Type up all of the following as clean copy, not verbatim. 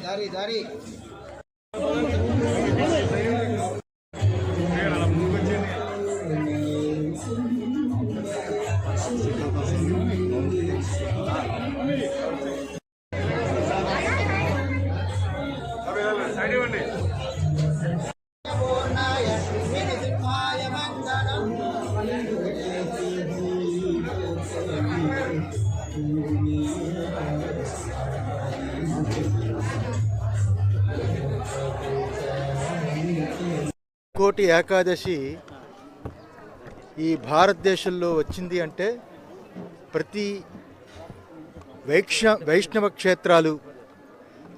దారి దారి కోటి ఏకాదశి ఈ భారతదేశంలో వచ్చింది అంటే ప్రతి వైష్ణవ క్షేత్రాలు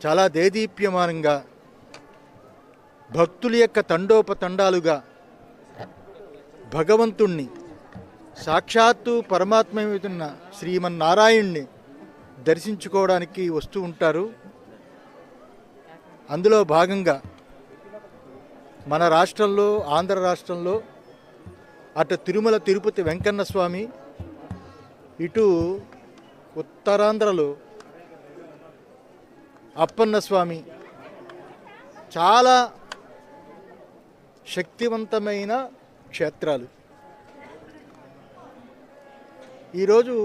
చాలా దేదీప్యమానంగా భక్తుల యొక్క తండోపతండాలుగా భగవంతుణ్ణి సాక్షాత్తు పరమాత్మయుతున్న శ్రీమన్నారాయణ్ణి దర్శించుకోవడానికి వస్తూ ఉంటారు. అందులో భాగంగా మన రాష్ట్రంలో, ఆంధ్ర రాష్ట్రంలో అటు తిరుమల తిరుపతి వెంకన్న స్వామి, ఇటు ఉత్తరాంధ్రలో అప్పన్న స్వామి చాలా శక్తివంతమైన క్షేత్రాలు. ఈరోజు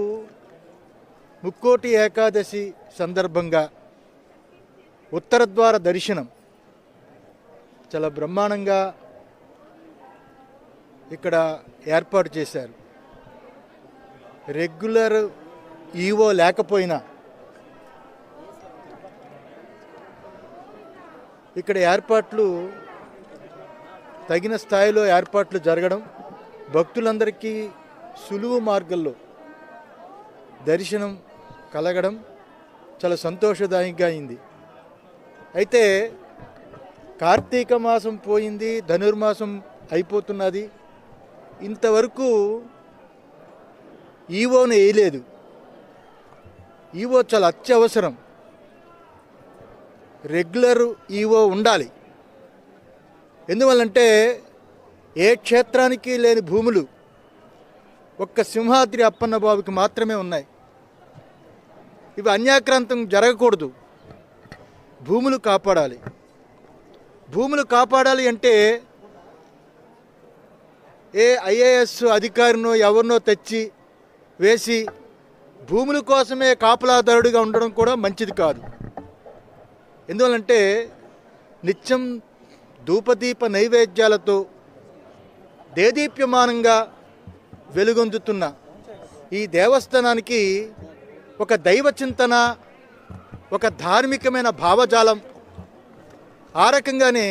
ముక్కోటి ఏకాదశి సందర్భంగా ఉత్తర ద్వార దర్శనం చాలా బ్రహ్మాండంగా ఇక్కడ ఏర్పాటు చేశారు. రెగ్యులర్ ఈవో లేకపోయినా ఇక్కడ ఏర్పాట్లు తగిన స్థాయిలో ఏర్పాట్లు జరగడం, భక్తులందరికీ సులువు మార్గంలో దర్శనం కలగడం చాలా సంతోషదాయకంగా అయింది. అయితే కార్తీక మాసం పోయింది, ధనుర్మాసం అయిపోతున్నది, ఇంతవరకు ఈవోను వేయలేదు. ఈవో చాలా అత్యవసరం. రెగ్యులర్ ఈవో ఉండాలి. ఎందువల్లంటే ఏ క్షేత్రానికి లేని భూములు ఒక్క సింహాద్రి అప్పన్న బాబుకి మాత్రమే ఉన్నాయి. ఇవి అన్యాక్రాంతం జరగకూడదు. భూములు కాపాడాలి. భూములు కాపాడాలి అంటే ఏ ఐఏఎస్ అధికారినో ఎవరినో తెచ్చి వేసి భూముల కోసమే కాపలాదారుడిగా ఉండడం కూడా మంచిది కాదు. ఎందువల్లంటే నిత్యం ధూపదీప నైవేద్యాలతో దేదీప్యమానంగా వెలుగొందుతున్న ఈ దేవస్థానానికి ఒక దైవ చింతన, ఒక ధార్మికమైన భావజాలం, ఆ రకంగానే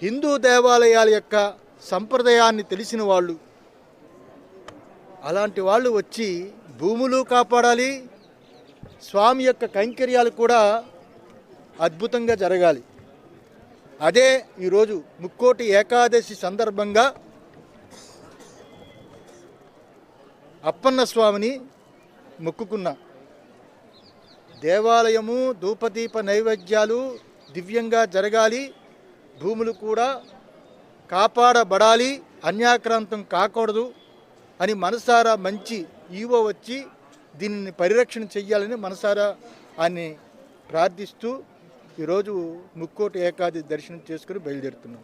హిందూ దేవాలయాల యొక్క సంప్రదాయాన్ని తెలిసిన వాళ్ళు, అలాంటి వాళ్ళు వచ్చి భూములు కాపాడాలి, స్వామి యొక్క కైంకర్యాలు కూడా అద్భుతంగా జరగాలి. అదే ఈరోజు ముక్కోటి ఏకాదశి సందర్భంగా అప్పన్న స్వామిని మొక్కుకున్నా. దేవాలయము, ధూపదీప నైవేద్యాలు దివ్యంగా జరగాలి, భూములు కూడా కాపాడబడాలి, అన్యాక్రాంతం కాకూడదు అని మనసారా మంచి ఈవో వచ్చి దీనిని పరిరక్షణ చెయ్యాలని మనసారా ఆయన్ని ప్రార్థిస్తూ ఈరోజు ముక్కోటి ఏకాదశి దర్శనం చేసుకుని బయలుదేరుతున్నాం.